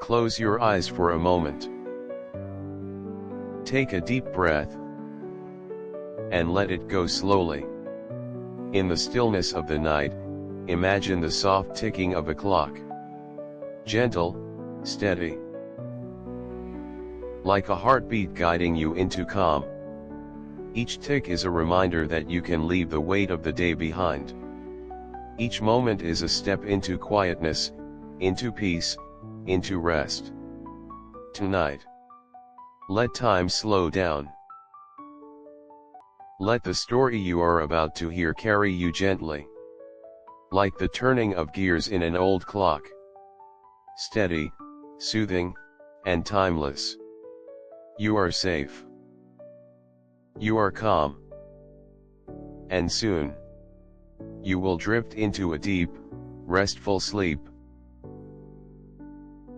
Close your eyes for a moment. Take a deep breath and let it go slowly. In the stillness of the night, imagine the soft ticking of a clock. Gentle, steady. Like a heartbeat guiding you into calm. Each tick is a reminder that you can leave the weight of the day behind. Each moment is a step into quietness, into peace, into rest. Tonight, let time slow down. Let the story you are about to hear carry you gently. Like the turning of gears in an old clock. Steady, soothing, and timeless. You are safe. You are calm. And soon, you will drift into a deep, restful sleep.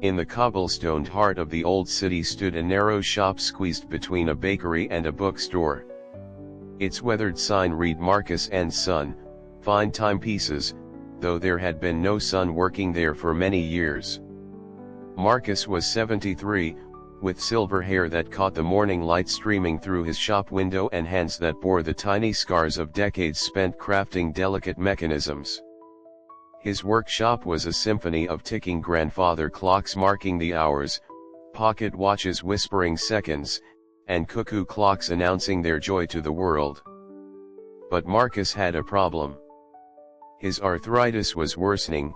In the cobblestoned heart of the old city stood a narrow shop squeezed between a bakery and a bookstore. Its weathered sign read Marcus & Son, fine timepieces, though there had been no son working there for many years. Marcus was 73, with silver hair that caught the morning light streaming through his shop window and hands that bore the tiny scars of decades spent crafting delicate mechanisms. His workshop was a symphony of ticking grandfather clocks marking the hours, pocket watches whispering seconds, and cuckoo clocks announcing their joy to the world. But Marcus had a problem. His arthritis was worsening,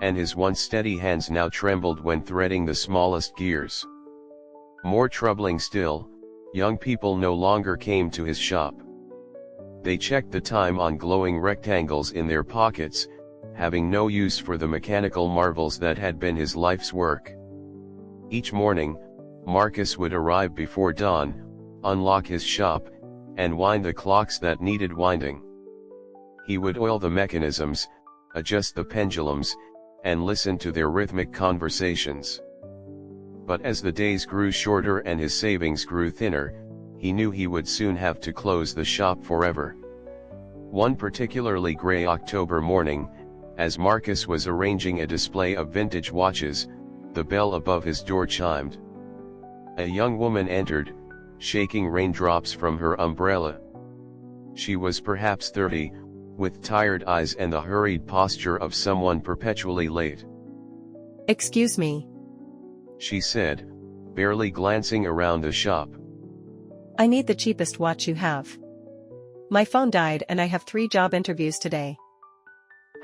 and his once steady hands now trembled when threading the smallest gears. More troubling still, young people no longer came to his shop. They checked the time on glowing rectangles in their pockets, having no use for the mechanical marvels that had been his life's work. Each morning, Marcus would arrive before dawn, unlock his shop, and wind the clocks that needed winding. He would oil the mechanisms, adjust the pendulums, and listen to their rhythmic conversations. But as the days grew shorter and his savings grew thinner, he knew he would soon have to close the shop forever. One particularly gray October morning, as Marcus was arranging a display of vintage watches, the bell above his door chimed. A young woman entered, shaking raindrops from her umbrella. She was perhaps 30, with tired eyes and the hurried posture of someone perpetually late. "Excuse me," she said, barely glancing around the shop. "I need the cheapest watch you have. My phone died and I have 3 job interviews today."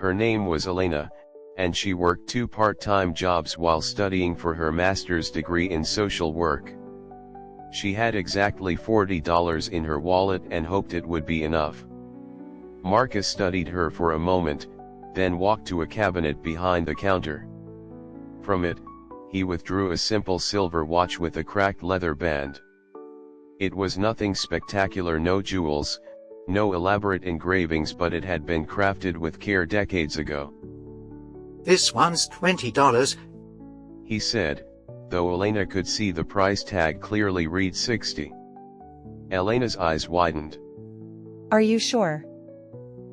Her name was Elena, and she worked 2 part-time jobs while studying for her master's degree in social work. She had exactly $40 in her wallet and hoped it would be enough. Marcus studied her for a moment, then walked to a cabinet behind the counter. From it, he withdrew a simple silver watch with a cracked leather band. It was nothing spectacular, no jewels, no elaborate engravings, but it had been crafted with care decades ago. "This one's $20, he said, though Elena could see the price tag clearly read $60. Elena's eyes widened. "Are you sure?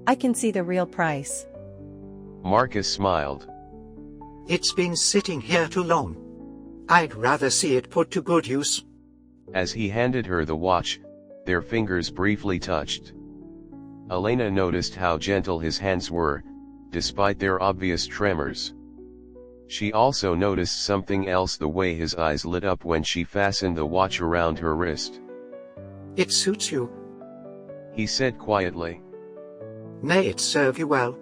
I can see the real price." Marcus smiled. It's been sitting here too long. I'd rather see it put to good use." As he handed her the watch, their fingers briefly touched. Elena noticed how gentle his hands were, despite their obvious tremors. She also noticed something else: the way his eyes lit up when she fastened the watch around her wrist. "It suits you," he said quietly. "May it serve you well."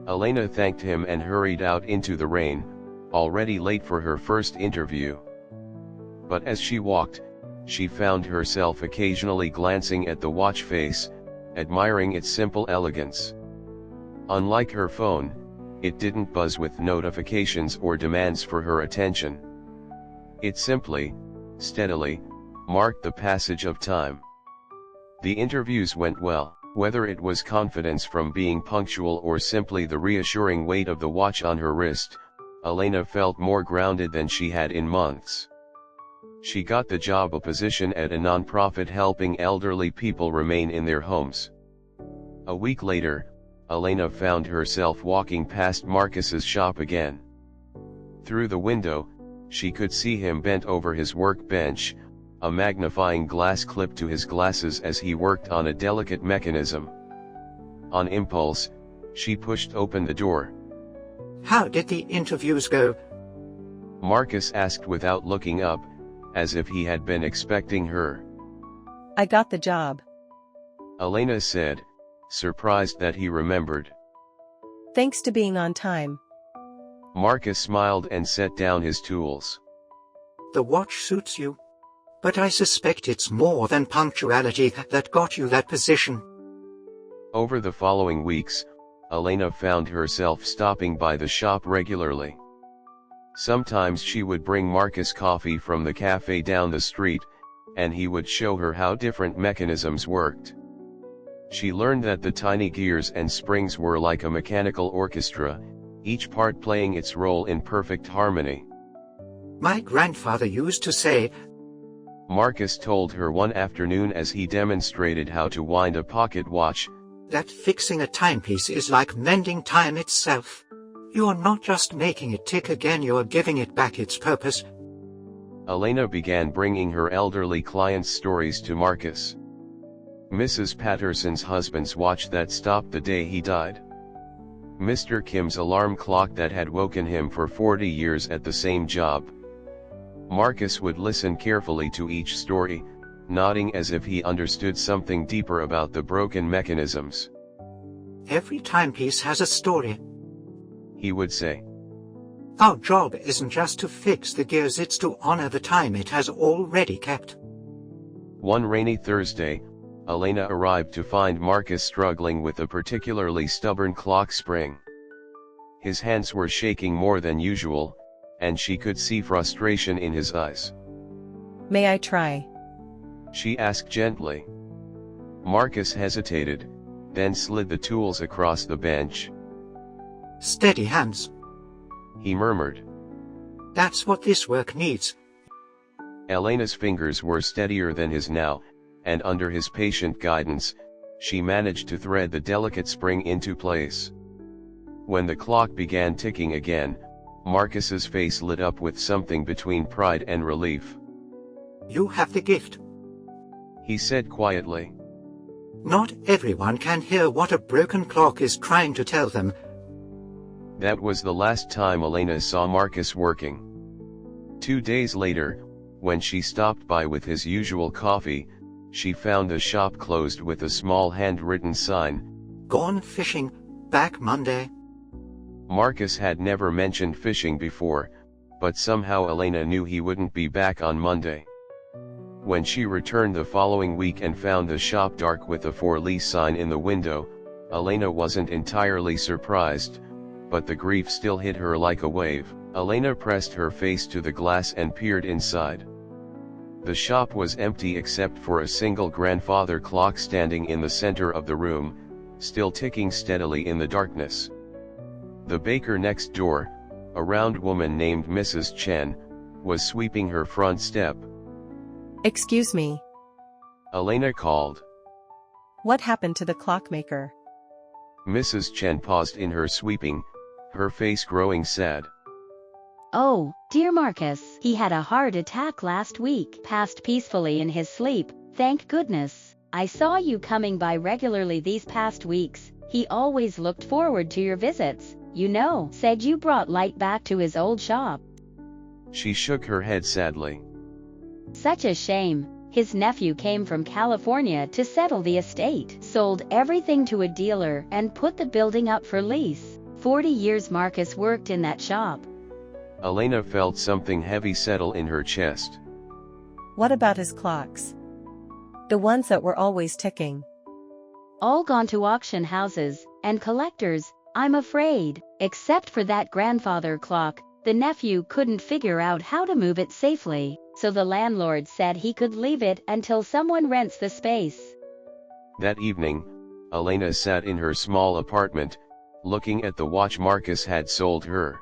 Elena thanked him and hurried out into the rain, already late for her first interview. But as she walked, she found herself occasionally glancing at the watch face, admiring its simple elegance. Unlike her phone, it didn't buzz with notifications or demands for her attention. It simply, steadily, marked the passage of time. The interviews went well. Whether it was confidence from being punctual or simply the reassuring weight of the watch on her wrist, Elena felt more grounded than she had in months. She got the job, a position at a non-profit helping elderly people remain in their homes. A week later, Elena found herself walking past Marcus's shop again. Through the window, She could see him bent over his workbench, a magnifying glass clipped to his glasses as he worked on a delicate mechanism. On impulse, she pushed open the door. How did the interviews go? Marcus asked without looking up, as if he had been expecting her. I got the job. Elena said, surprised that he remembered. Thanks to being on time. Marcus smiled and set down his tools. The watch suits you. But I suspect it's more than punctuality that got you that position. Over the following weeks, Elena found herself stopping by the shop regularly. Sometimes she would bring Marcus coffee from the cafe down the street, and he would show her how different mechanisms worked. She learned that the tiny gears and springs were like a mechanical orchestra, each part playing its role in perfect harmony. My grandfather used to say, Marcus told her one afternoon as he demonstrated how to wind a pocket watch, that fixing a timepiece is like mending time itself. You are not just making it tick again, you are giving it back its purpose. Elena began bringing her elderly clients' stories to Marcus. Mrs. Patterson's husband's watch that stopped the day he died. Mr. Kim's alarm clock that had woken him for 40 years at the same job. Marcus would listen carefully to each story, nodding as if he understood something deeper about the broken mechanisms. Every timepiece has a story, he would say. Our job isn't just to fix the gears, it's to honor the time it has already kept. One rainy Thursday, Elena arrived to find Marcus struggling with a particularly stubborn clock spring. His hands were shaking more than usual, and she could see frustration in his eyes. May I try? She asked gently. Marcus hesitated, then slid the tools across the bench. Steady hands, he murmured. That's what this work needs. Elena's fingers were steadier than his now, and under his patient guidance, she managed to thread the delicate spring into place. When the clock began ticking again, Marcus's face lit up with something between pride and relief. You have the gift, he said quietly. Not everyone can hear what a broken clock is trying to tell them. That was the last time Elena saw Marcus working. 2 days later, when she stopped by with his usual coffee, she found the shop closed with a small handwritten sign. Gone fishing, back Monday. Marcus had never mentioned fishing before, but somehow Elena knew he wouldn't be back on Monday. When she returned the following week and found the shop dark with a for lease sign in the window, Elena wasn't entirely surprised, but the grief still hit her like a wave. Elena pressed her face to the glass and peered inside. The shop was empty except for a single grandfather clock standing in the center of the room, still ticking steadily in the darkness. The baker next door, a round woman named Mrs. Chen, was sweeping her front step. Excuse me. Elena called. What happened to the clockmaker? Mrs. Chen paused in her sweeping, her face growing sad. Oh, dear Marcus, he had a heart attack last week, passed peacefully in his sleep, thank goodness. I saw you coming by regularly these past weeks. He always looked forward to your visits, you know, said you brought light back to his old shop. She shook her head sadly. Such a shame. His nephew came from California to settle the estate, sold everything to a dealer, and put the building up for lease. 40 years Marcus worked in that shop. Elena felt something heavy settle in her chest. What about his clocks? The ones that were always ticking. All gone to auction houses and collectors, I'm afraid. Except for that grandfather clock, the nephew couldn't figure out how to move it safely, so the landlord said he could leave it until someone rents the space. That evening, Elena sat in her small apartment, looking at the watch Marcus had sold her.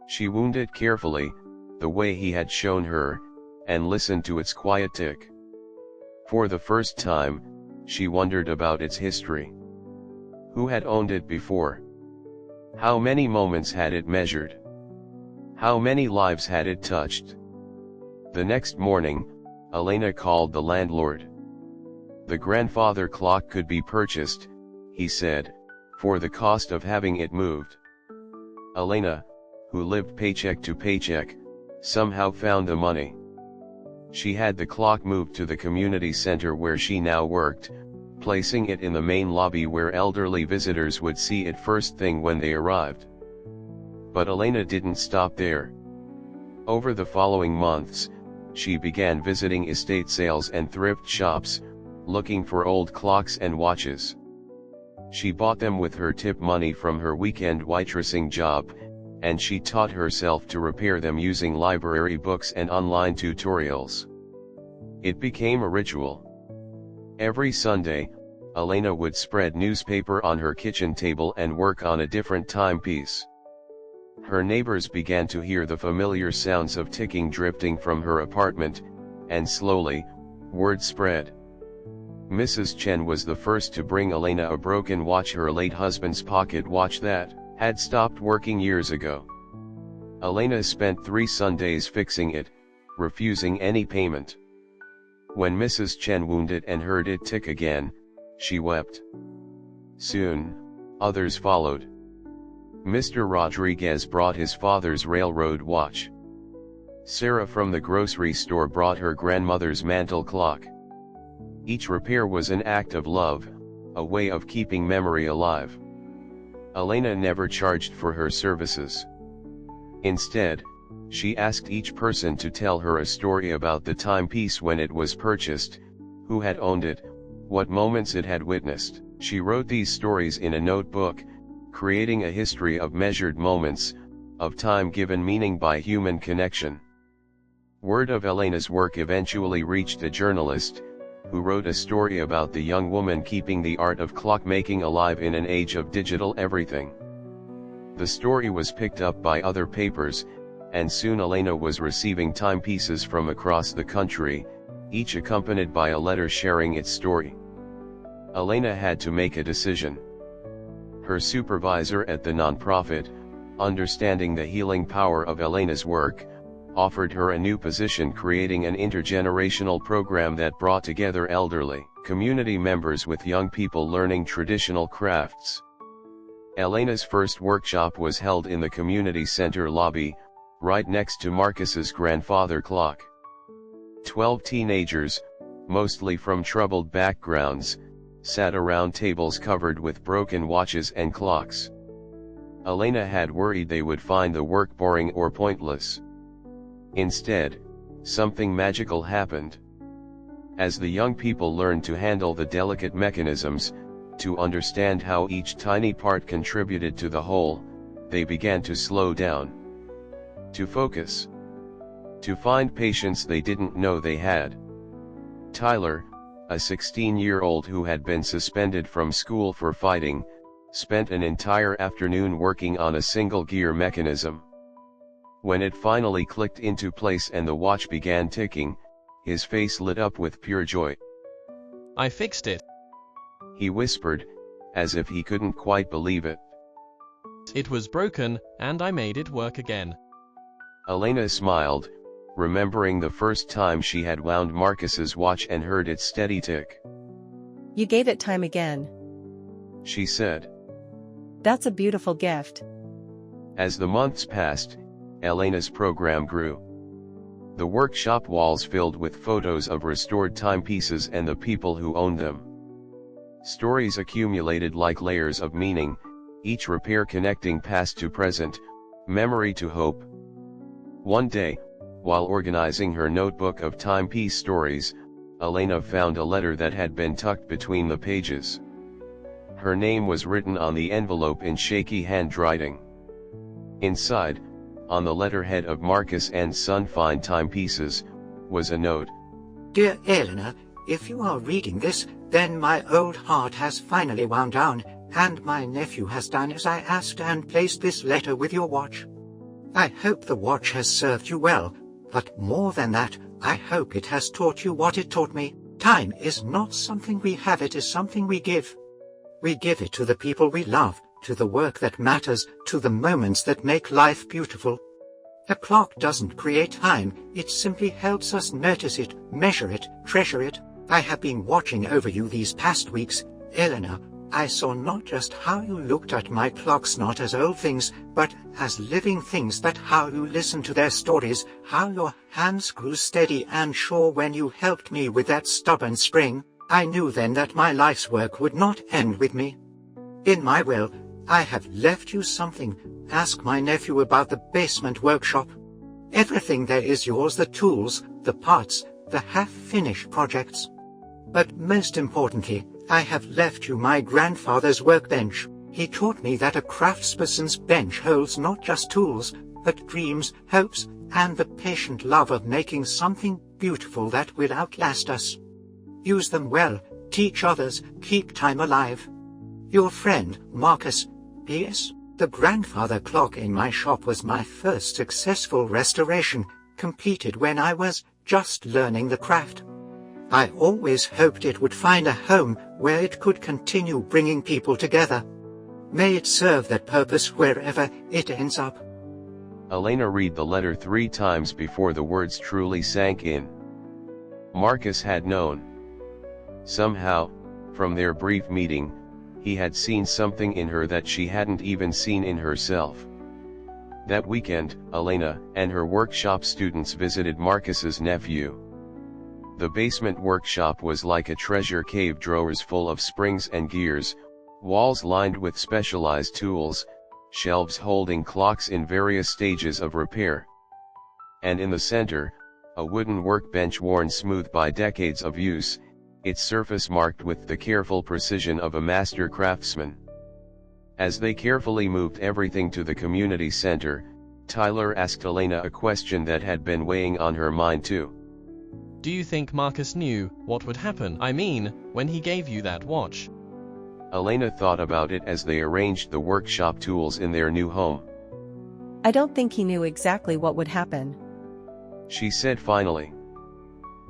She wound it carefully, the way he had shown her, and listened to its quiet tick. For the first time, she wondered about its history. Who had owned it before? How many moments had it measured? How many lives had it touched? The next morning, Elena called the landlord. The grandfather clock could be purchased, he said, for the cost of having it moved. Elena, who lived paycheck to paycheck, somehow found the money. She had the clock moved to the community center where she now worked, placing it in the main lobby where elderly visitors would see it first thing when they arrived. But Elena didn't stop there. Over the following months, she began visiting estate sales and thrift shops, looking for old clocks and watches. She bought them with her tip money from her weekend waitressing job, and she taught herself to repair them using library books and online tutorials. It became a ritual. Every Sunday, Elena would spread newspaper on her kitchen table and work on a different timepiece. Her neighbors began to hear the familiar sounds of ticking drifting from her apartment, and slowly, word spread. Mrs. Chen was the first to bring Elena a broken watch, her late husband's pocket watch that had stopped working years ago. Elena spent 3 Sundays fixing it, refusing any payment. When Mrs. Chen wound it and heard it tick again, she wept. Soon, others followed. Mr. Rodriguez brought his father's railroad watch. Sarah from the grocery store brought her grandmother's mantel clock. Each repair was an act of love, a way of keeping memory alive. Elena never charged for her services. Instead, she asked each person to tell her a story about the timepiece when it was purchased, who had owned it, what moments it had witnessed. She wrote these stories in a notebook, creating a history of measured moments, of time given meaning by human connection. Word of Elena's work eventually reached a journalist, who wrote a story about the young woman keeping the art of clockmaking alive in an age of digital everything. The story was picked up by other papers, and soon Elena was receiving timepieces from across the country, each accompanied by a letter sharing its story. Elena had to make a decision. Her supervisor at the nonprofit, understanding the healing power of Elena's work, offered her a new position, creating an intergenerational program that brought together elderly community members with young people learning traditional crafts. Elena's first workshop was held in the community center lobby, right next to Marcus's grandfather clock. 12 teenagers, mostly from troubled backgrounds, sat around tables covered with broken watches and clocks. Elena had worried they would find the work boring or pointless. Instead, something magical happened. As the young people learned to handle the delicate mechanisms, to understand how each tiny part contributed to the whole, they began to slow down. To focus. To find patience they didn't know they had. Tyler, a 16-year-old who had been suspended from school for fighting, spent an entire afternoon working on a single gear mechanism. When it finally clicked into place and the watch began ticking, his face lit up with pure joy. "I fixed it," he whispered, as if he couldn't quite believe it. "It was broken, and I made it work again." Elena smiled, remembering the first time she had wound Marcus's watch and heard its steady tick. You gave it time again. She said. That's a beautiful gift. As the months passed, Elena's program grew. The workshop walls filled with photos of restored timepieces and the people who owned them. Stories accumulated like layers of meaning, each repair connecting past to present, memory to hope. One day, while organizing her notebook of timepiece stories, Elena found a letter that had been tucked between the pages. Her name was written on the envelope in shaky handwriting. Inside, on the letterhead of Marcus and Son Fine Timepieces, was a note. Dear Elena, if you are reading this, then my old heart has finally wound down, and my nephew has done as I asked and placed this letter with your watch. I hope the watch has served you well, but more than that, I hope it has taught you what it taught me. Time is not something we have, it is something we give. We give it to the people we love, to the work that matters, to the moments that make life beautiful. A clock doesn't create time, it simply helps us notice it, measure it, treasure it. I have been watching over you these past weeks, Elena. I saw not just how you looked at my clocks not as old things, but as living things, that how you listened to their stories, how your hands grew steady and sure when you helped me with that stubborn spring. I knew then that my life's work would not end with me. In my will, I have left you something. Ask my nephew about the basement workshop. Everything there is yours, the tools, the parts, the half-finished projects. But most importantly, I have left you my grandfather's workbench. He taught me that a craftsperson's bench holds not just tools, but dreams, hopes, and the patient love of making something beautiful that will outlast us. Use them well, teach others, keep time alive. Your friend, Marcus. P.S. The grandfather clock in my shop was my first successful restoration, completed when I was just learning the craft. I always hoped it would find a home where it could continue bringing people together. May it serve that purpose wherever it ends up. Elena read the letter 3 times before the words truly sank in. Marcus had known. Somehow, from their brief meeting, he had seen something in her that she hadn't even seen in herself. That weekend, Elena and her workshop students visited Marcus's nephew. The basement workshop was like a treasure cave, drawers full of springs and gears, walls lined with specialized tools, shelves holding clocks in various stages of repair. And in the center, a wooden workbench worn smooth by decades of use, its surface marked with the careful precision of a master craftsman. As they carefully moved everything to the community center, Tyler asked Elena a question that had been weighing on her mind too. Do you think Marcus knew what would happen? I mean, when he gave you that watch. Elena thought about it as they arranged the workshop tools in their new home. I don't think he knew exactly what would happen. She said finally.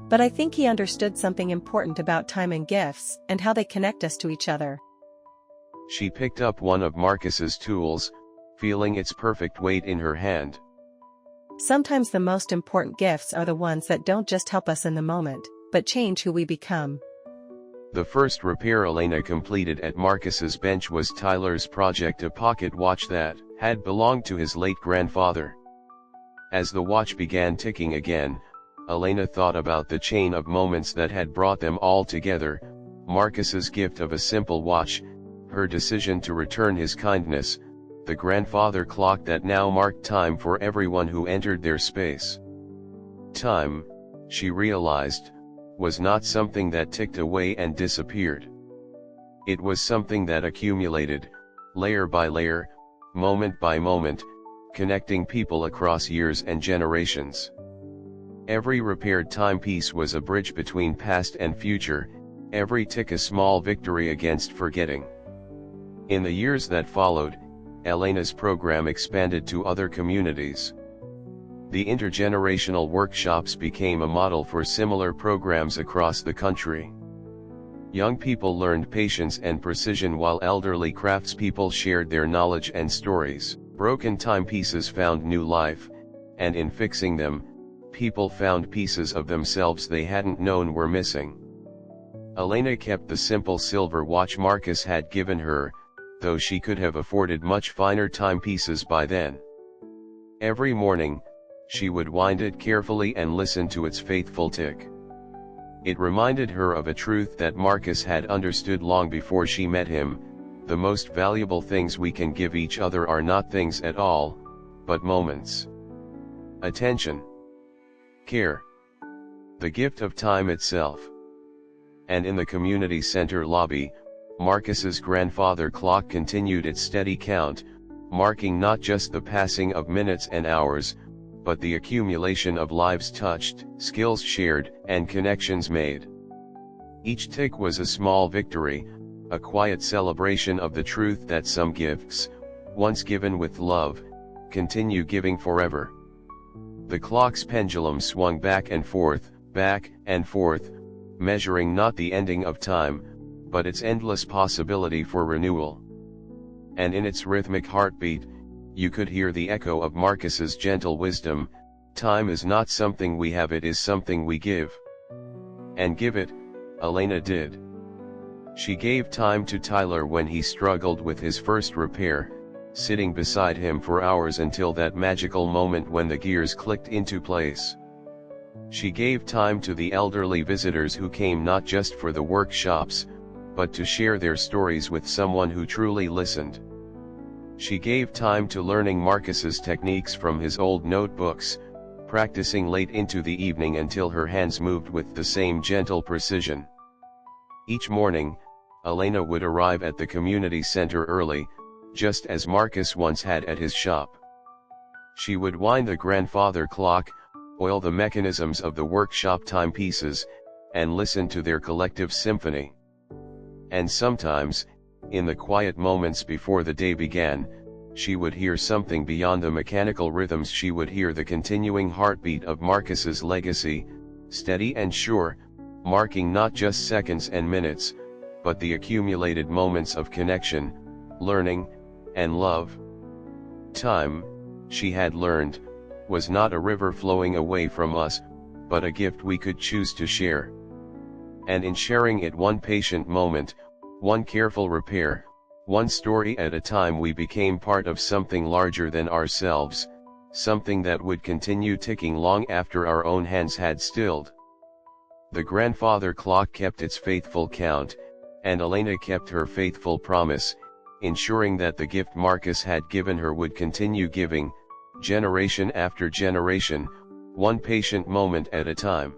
But I think he understood something important about time and gifts, and how they connect us to each other. She picked up one of Marcus's tools, feeling its perfect weight in her hand. Sometimes the most important gifts are the ones that don't just help us in the moment, but change who we become. The first repair Elena completed at Marcus's bench was Tyler's project, a pocket watch that had belonged to his late grandfather. As the watch began ticking again, Elena thought about the chain of moments that had brought them all together: Marcus's gift of a simple watch, her decision to return his kindness, the grandfather clock that now marked time for everyone who entered their space. Time, she realized, was not something that ticked away and disappeared. It was something that accumulated, layer by layer, moment by moment, connecting people across years and generations. Every repaired timepiece was a bridge between past and future, every tick a small victory against forgetting. In the years that followed, Elena's program expanded to other communities. The intergenerational workshops became a model for similar programs across the country. Young people learned patience and precision while elderly craftspeople shared their knowledge and stories. Broken timepieces found new life, and in fixing them, people found pieces of themselves they hadn't known were missing. Elena kept the simple silver watch Marcus had given her, though she could have afforded much finer timepieces by then. Every morning, she would wind it carefully and listen to its faithful tick. It reminded her of a truth that Marcus had understood long before she met him: the most valuable things we can give each other are not things at all, but moments. Attention. Care. The gift of time itself. And in the community center lobby, Marcus's grandfather clock continued its steady count, marking not just the passing of minutes and hours, but the accumulation of lives touched, skills shared, and connections made. Each tick was a small victory, a quiet celebration of the truth that some gifts, once given with love, continue giving forever. The clock's pendulum swung back and forth, measuring not the ending of time, but its endless possibility for renewal. And in its rhythmic heartbeat, You could hear the echo of Marcus's gentle wisdom: time is not something we have, it is something we give. And give it, Elena did. She gave time to Tyler when he struggled with his first repair, sitting beside him for hours until that magical moment when the gears clicked into place. She gave time to the elderly visitors who came not just for the workshops, but to share their stories with someone who truly listened. She gave time to learning Marcus's techniques from his old notebooks, practicing late into the evening until her hands moved with the same gentle precision. Each morning, Elena would arrive at the community center early, just as Marcus once had at his shop. She would wind the grandfather clock, oil the mechanisms of the workshop timepieces, and listen to their collective symphony. And sometimes, in the quiet moments before the day began, she would hear something beyond the mechanical rhythms. She would hear the continuing heartbeat of Marcus's legacy, steady and sure, marking not just seconds and minutes, but the accumulated moments of connection, learning, and love. Time, she had learned, was not a river flowing away from us, but a gift we could choose to share. And in sharing it, one patient moment, one careful repair, one story at a time, we became part of something larger than ourselves, something that would continue ticking long after our own hands had stilled. The grandfather clock kept its faithful count, and Elena kept her faithful promise, ensuring that the gift Marcus had given her would continue giving, generation after generation, one patient moment at a time.